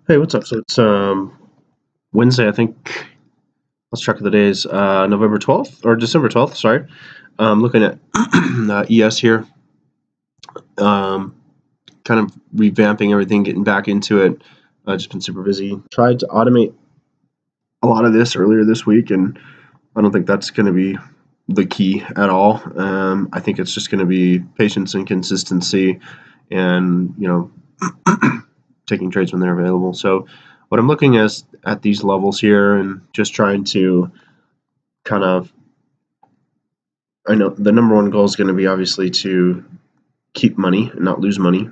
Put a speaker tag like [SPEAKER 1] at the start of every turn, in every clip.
[SPEAKER 1] Hey, what's up? So it's Wednesday, I think. Let's check the days. November 12th or December 12th. Sorry. Looking at ES here. Um, Kind of revamping everything, getting back into it. Just been super busy. Tried to automate a lot of this earlier this week, and I don't think that's going to be the key at all. I think it's just going to be patience and consistency, and taking trades when they're available. So what I'm looking at these levels here and just trying to kind of, I know the number one goal is going to be obviously to keep money and not lose money.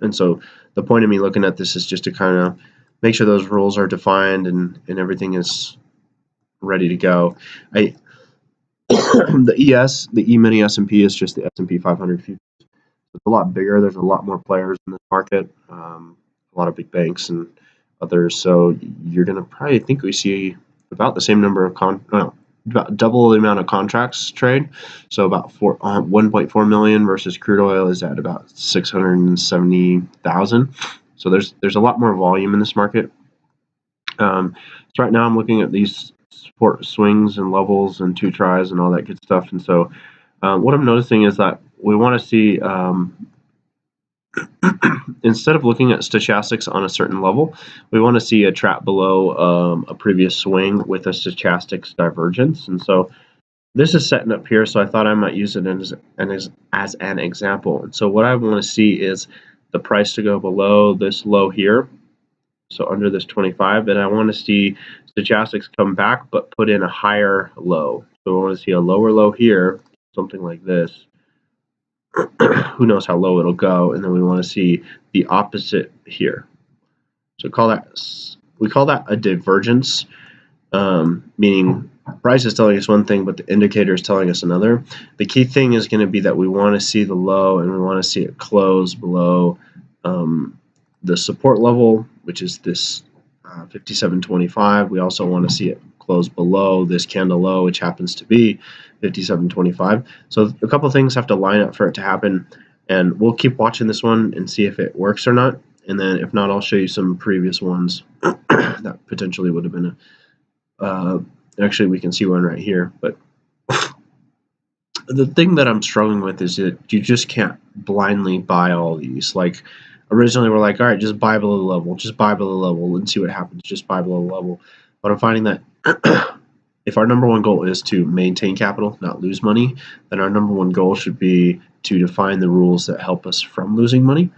[SPEAKER 1] And so the point of me looking at this is just to kind of make sure those rules are defined and everything is ready to go. The E-mini S&P is just the S&P 500 futures. It's a lot bigger. There's a lot more players in this market, a lot of big banks and others. So you're going to probably think we see about the same number of about double the amount of contracts trade. So about 1.4 million versus crude oil is at about 670,000. So there's a lot more volume in this market. So right now I'm looking at these support swings and levels and 2 tries and all that good stuff. And so what I'm noticing is that we want to see instead of looking at stochastics on a certain level, we want to see a trap below a previous swing with a stochastics divergence. And so this is setting up here, so I thought I might use it as an example. And so what I want to see is the price to go below this low here, so under this 25, and I want to see stochastics come back but put in a higher low. So I want to see a lower low here, something like this. Who knows how low it'll go, and then we want to see the opposite here. So we call that a divergence, meaning price is telling us one thing, but the indicator is telling us another. The key thing is going to be that we want to see the low, and we want to see it close below the support level, which is this 57.25. We also want to see it close below this candle low, which happens to be 57.25. So a couple things have to line up for it to happen, and we'll keep watching this one and see if it works or not. And then if not, I'll show you some previous ones that potentially would have been actually we can see one right here. But the thing that I'm struggling with is that you just can't blindly buy all these. Like originally we're like, all right, just buy below the level, just buy below the level and see what happens, just buy below the level. But I'm finding that if our number one goal is to maintain capital, not lose money, then our number one goal should be to define the rules that help us from losing money.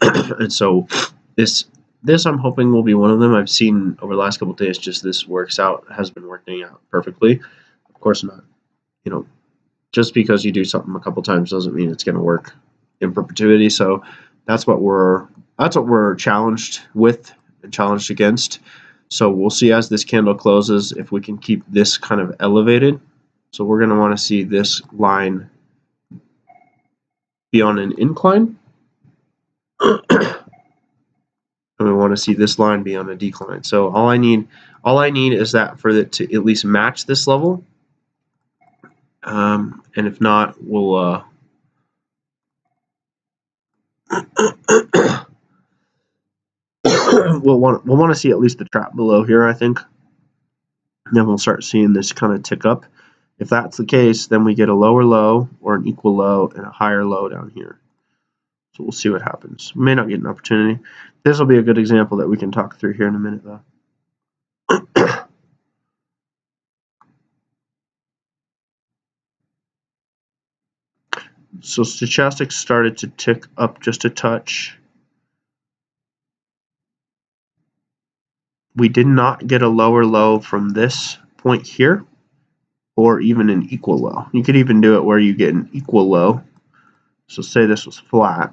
[SPEAKER 1] And so this I'm hoping will be one of them. I've seen over the last couple of days just this has been working out perfectly. Of course not, just because you do something a couple times doesn't mean it's going to work in perpetuity. So that's what we're challenged with and challenged against. So we'll see as this candle closes if we can keep this kind of elevated. So we're going to want to see this line be on an incline. And we want to see this line be on a decline. So all I need is that for it to at least match this level. And if not, we'll we'll want to see at least the trap below here, I think. And then we'll start seeing this kind of tick up. If that's the case, then we get a lower low or an equal low and a higher low down here. So we'll see what happens. We may not get an opportunity. This will be a good example that we can talk through here in a minute, though. So stochastics started to tick up just a touch. We did not get a lower low from this point here, or even an equal low. You could even do it where you get an equal low. So say this was flat,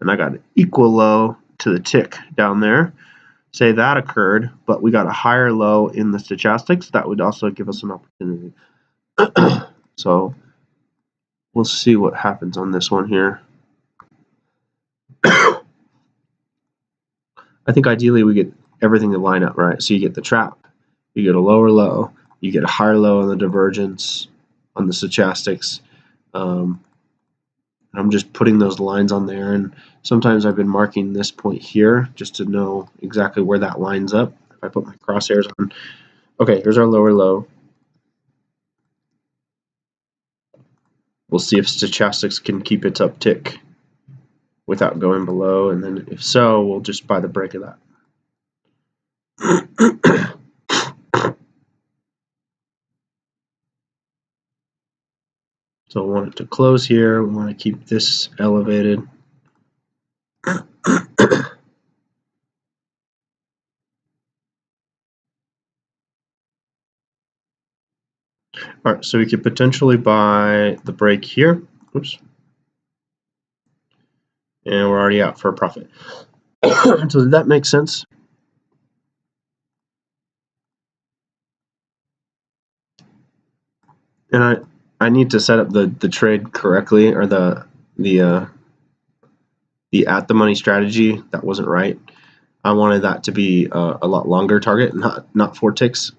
[SPEAKER 1] and I got an equal low to the tick down there. Say that occurred, but we got a higher low in the stochastics. That would also give us an opportunity. So we'll see what happens on this one here. I think ideally we get everything to line up, right? So you get the trap, you get a lower low, you get a higher low on the divergence on the stochastics, and And I'm just putting those lines on there, and sometimes I've been marking this point here just to know exactly where that lines up. If I put my crosshairs on, okay, here's our lower low. We'll see if stochastics can keep its uptick without going below, and then if so, we'll just buy the break of that. So we want it to close here. We want to keep this elevated. All right, so we could potentially buy the break here. Oops. And we're already out for a profit. So did that make sense? And I need to set up the trade correctly, or the at the money strategy. That wasn't right. I wanted that to be a lot longer target, not 4 ticks.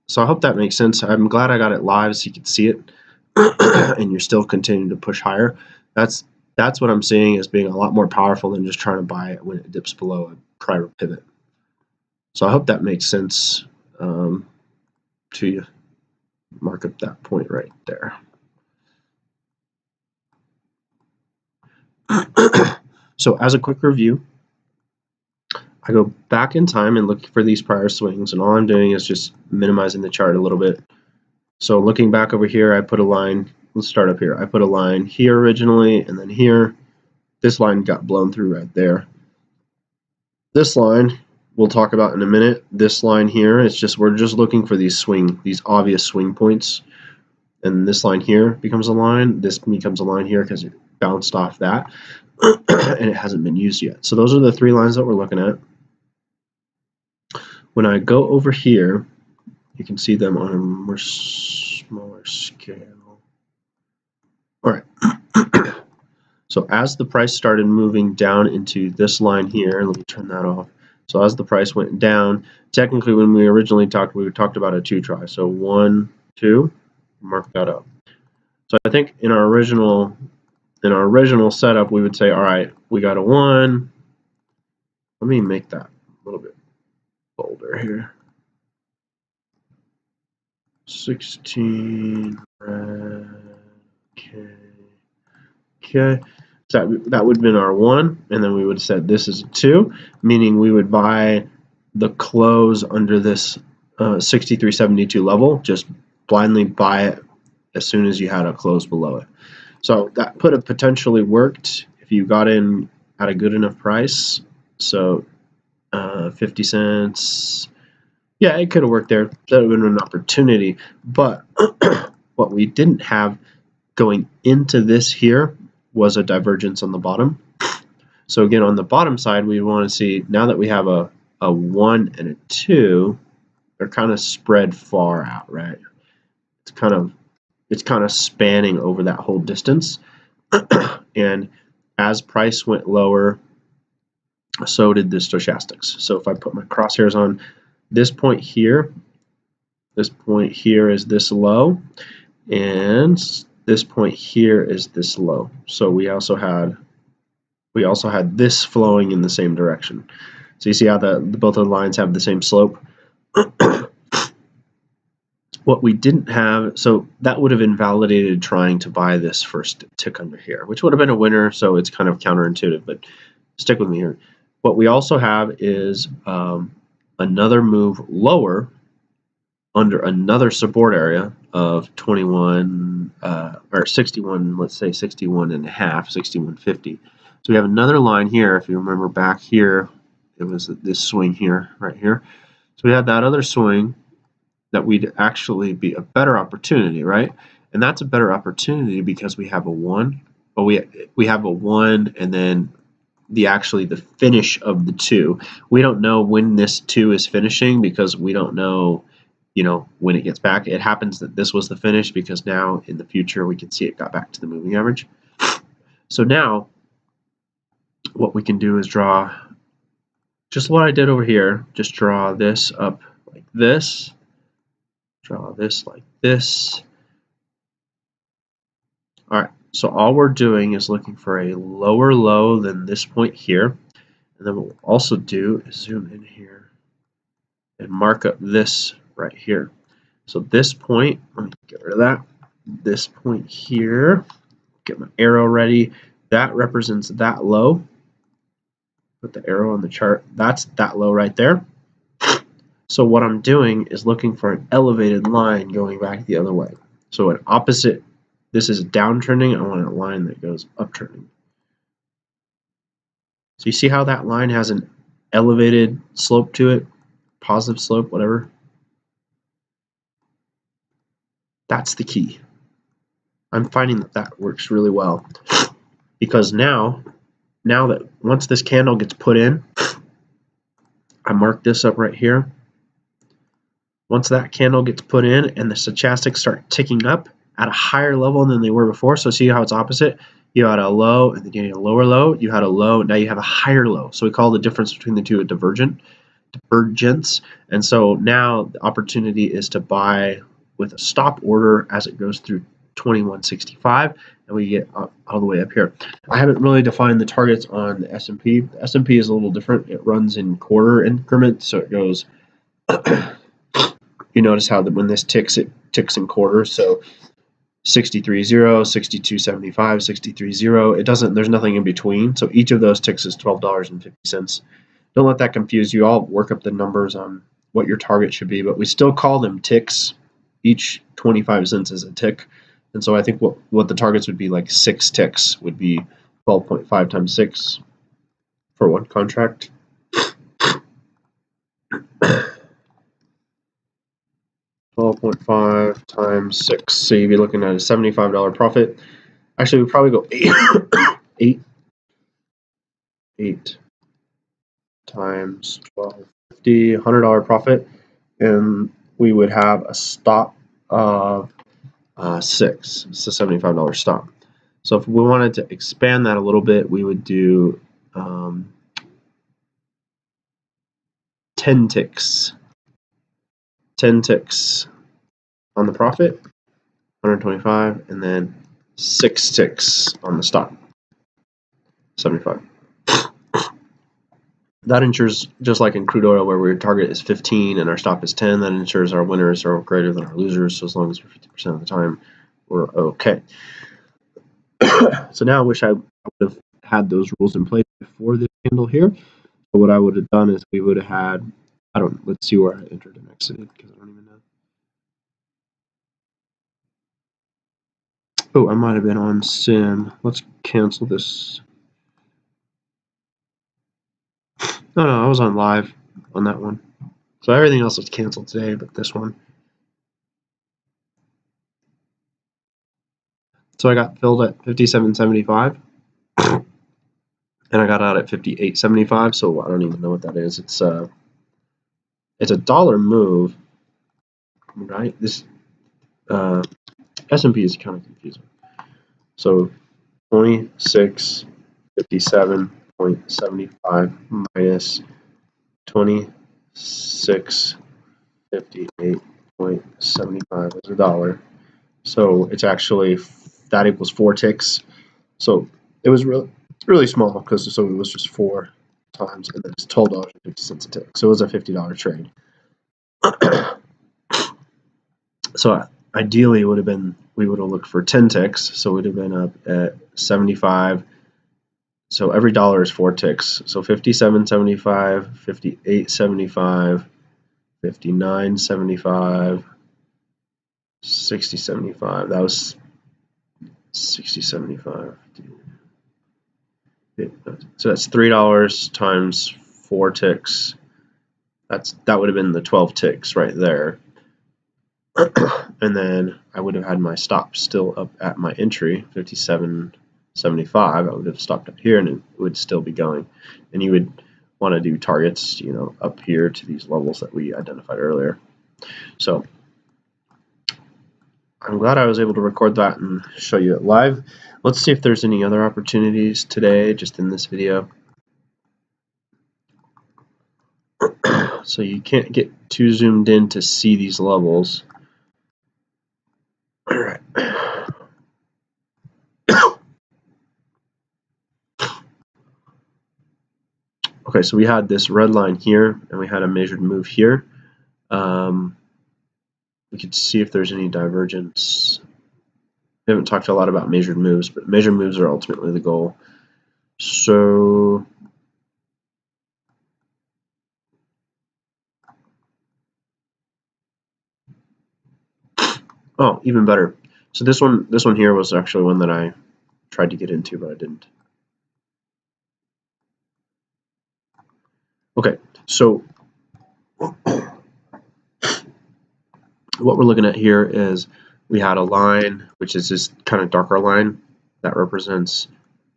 [SPEAKER 1] So I hope that makes sense. I'm glad I got it live so you could see it, and you're still continuing to push higher. That's what I'm seeing as being a lot more powerful than just trying to buy it when it dips below a prior pivot. So I hope that makes sense to you. Mark up that point right there. So as a quick review, I go back in time and look for these prior swings, and all I'm doing is just minimizing the chart a little bit. So looking back over here, I put a line. Let's start up here. I put a line here originally, and then here. This line got blown through right there. This line we'll talk about in a minute. This line here is just, we're just looking for these obvious swing points. And this line here becomes a line. This becomes a line here because it bounced off that, and it hasn't been used yet. So those are the 3 lines that we're looking at. When I go over here, you can see them on a more smaller scale. All right. So as the price started moving down into this line here, let me turn that off. So as the price went down, technically when we originally talked, we talked about a 2 try. So 1, 2, mark that up. So I think in our original setup, we would say, all right, we got a 1. Let me make that a little bit bolder here. 16 red, okay. So that would have been our 1, and then we would have said this is a 2, meaning we would buy the close under this 63.72 level, just blindly buy it as soon as you had a close below it. So that could have potentially worked if you got in at a good enough price. So 50 cents. Yeah, it could have worked there. That would have been an opportunity. But what we didn't have going into this here was a divergence on the bottom. So again, on the bottom side, we want to see, now that we have a 1 and a 2, they're kind of spread far out, right? It's kind of spanning over that whole distance. And as price went lower, so did the stochastics. So if I put my crosshairs on this point here is this low, and this point here is this low. So we also had this flowing in the same direction. So you see how both of the lines have the same slope. What we didn't have, so that would have invalidated trying to buy this first tick under here, which would have been a winner. So it's kind of counterintuitive, but stick with me here. What we also have is another move lower under another support area of 21 or 61, let's say 61 and a half, 61.50. So we have another line here. If you remember back here, it was this swing here, right here. So we had that other swing that would actually be a better opportunity, right? And that's a better opportunity because we have a 1, but we have a 1 and then the finish of the 2. We don't know when this 2 is finishing because we don't know, when it gets back. It happens that this was the finish because now in the future we can see it got back to the moving average. So now what we can do is draw just what I did over here. Just draw this up like this. Draw this like this. All right, So all we're doing is looking for a lower low than this point here. And then what we'll also do is zoom in here and mark up this right here. So this point, let me get rid of that. This point here, get my arrow ready. That represents that low. Put the arrow on the chart. That's that low right there. So what I'm doing is looking for an elevated line going back the other way. So an opposite, this is downtrending, I want a line that goes uptrending. So you see how that line has an elevated slope to it, positive slope, whatever. That's the key. I'm finding that that works really well because now that once this candle gets put in, I mark this up right here. Once that candle gets put in and the stochastics start ticking up at a higher level than they were before, so see how it's opposite? You had a low and then you had a lower low, you had a low, now you have a higher low. So we call the difference between the two a divergence. And so now the opportunity is to buy with a stop order as it goes through 2165 and we get up, all the way up here. I haven't really defined the targets on the S&P. The S&P is a little different. It runs in quarter increments, so it goes you notice how when this ticks, it ticks in quarters. So 63.0, 62.75, 63.0. It doesn't. There's nothing in between. So each of those ticks is $12.50. Don't let that confuse you. I'll work up the numbers on what your target should be, but we still call them ticks. Each 25 cents is a tick, and so I think what the targets would be, like 6 ticks would be 12.5 times 6 for one contract. 12.5 times 6, so you'd be looking at a $75 profit. Actually, we'd probably go 8 times 12.50, $100 profit, and we would have a stop of 6. It's a $75 stop. So if we wanted to expand that a little bit, we would do 10 ticks. 10 ticks on the profit, 125, and then 6 ticks on the stop, 75. That ensures, just like in crude oil where our target is 15 and our stop is 10, that ensures our winners are greater than our losers. So as long as we're 50% of the time, we're okay. So now I wish I would have had those rules in place before this candle here. But what I would have done is we would have had, let's see where I entered and exited because I don't even know. Oh, I might have been on sim. Let's cancel this. No, I was on live on that one. So everything else was canceled today, but this one. So I got filled at 57.75, and I got out at 58.75. So I don't even know what that is. It's a dollar move, right? This S&P is kind of confusing. So 26.57.75 minus 26.58.75 is a dollar. So it's actually, that equals 4 ticks. So it was really small because so it was just 4 times, and then it's $12.50 a tick. So it was a $50 trade. So ideally it would have been, we would have looked for 10 ticks, so it would have been up at 75. So every dollar is 4 ticks. So 57.75, 58.75, 59.75, 60.75. That was 60.75. So that's $3 times 4 ticks. That would have been the 12 ticks right there. And then I would have had my stop still up at my entry, 57.75. I would have stopped up here and it would still be going. And you would want to do targets, up here to these levels that we identified earlier. So I'm glad I was able to record that and show you it live. Let's see if there's any other opportunities today just in this video. So you can't get too zoomed in to see these levels. All right. Okay, so we had this red line here, and we had a measured move here. We could see if there's any divergence. We haven't talked a lot about measured moves, but measured moves are ultimately the goal. So oh, even better. So this one here was actually one that I tried to get into, but I didn't. Okay, so what we're looking at here is we had a line, which is this kind of darker line that represents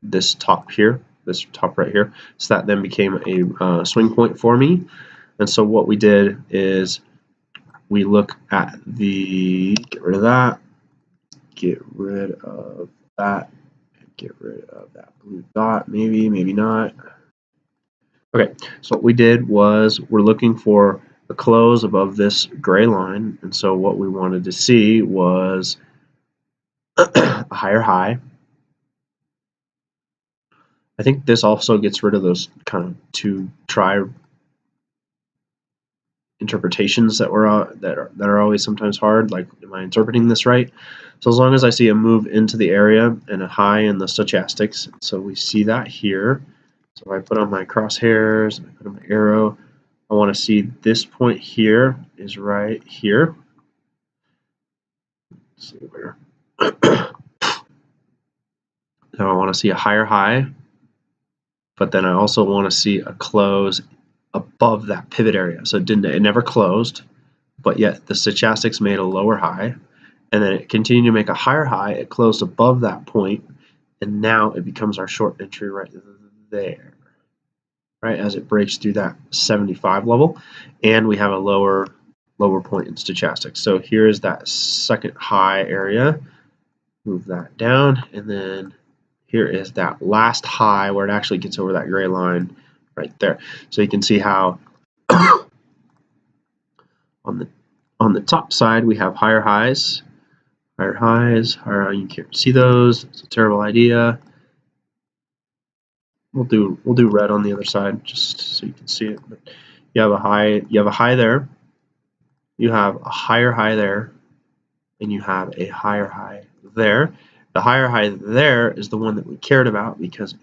[SPEAKER 1] this top here, this top right here. So that then became a swing point for me. And so what we did is we look at the, get rid of that, get rid of that, get rid of that blue dot, maybe, maybe not. Okay, so what we did was we're looking for a close above this gray line, and so what we wanted to see was a higher high. I think this also gets rid of those kind of two try interpretations that are always sometimes hard, like am I interpreting this right? So as long as I see a move into the area and a high in the stochastics, so we see that here. So if I put on my crosshairs, I put on my arrow, I want to see this point here is right here. Let's see where. Now I want to see a higher high, but then I also want to see a close above that pivot area. So it never closed, but yet the stochastics made a lower high, and then it continued to make a higher high. It closed above that point, and now it becomes our short entry right there, right as it breaks through that 75 level, and we have a lower point in stochastics. So here is that second high area. Move that down, and then here is that last high where it actually gets over that gray line right there. So you can see how on the top side we have higher highs, higher. You can't see those. It's a terrible idea. We'll do red on the other side just so you can see it. But you have a high there. You have a higher high there, and you have a higher high there. The higher high there is the one that we cared about because it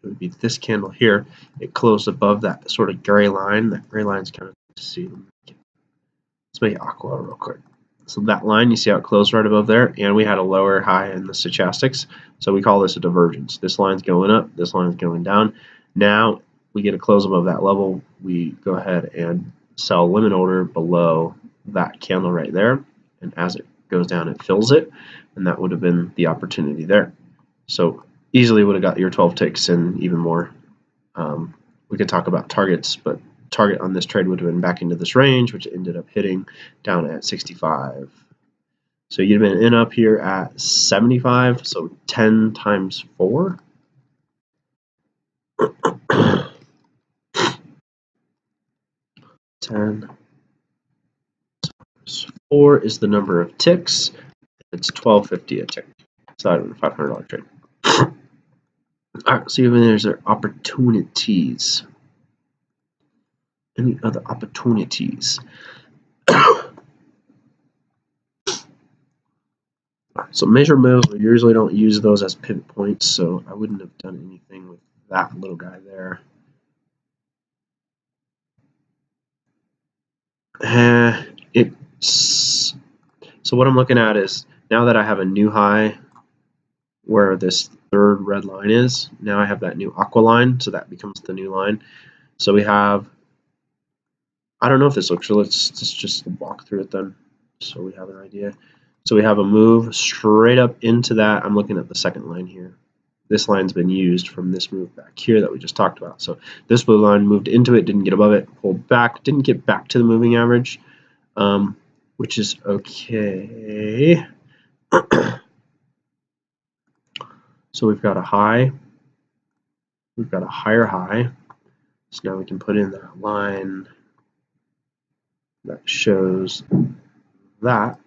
[SPEAKER 1] would be this candle here. It closed above that sort of gray line. That gray line's kind of to see. Let's make it aqua real quick. So that line, you see how it closed right above there, and we had a lower high in the stochastics. So we call this a divergence. This line's going up, this line's going down. Now we get a close above that level. We go ahead and sell limit order below that candle right there, and as it goes down, it fills it, and that would have been the opportunity there. So easily would have got your 12 ticks and even more. We could talk about targets, but target on this trade would have been back into this range, which ended up hitting down at 65. So you'd have been in up here at 75, so 10 times 4. 10 times 4 is the number of ticks. It's $12.50 a tick. So that was a $500 trade. Alright, so even there's opportunities. Any other opportunities? So measure moves, we usually don't use those as pivot points, so I wouldn't have done anything with that little guy there. So what I'm looking at is now that I have a new high where this third red line is, now I have that new aqua line, so that becomes the new line. So we have, I don't know if this looks real, let's just walk through it then so we have an idea. So we have a move straight up into that. I'm looking at the second line here. This line's been used from this move back here that we just talked about. So this blue line moved into it, didn't get above it, pulled back, didn't get back to the moving average, which is okay. So we've got a high, we've got a higher high. So now we can put in that line that shows that.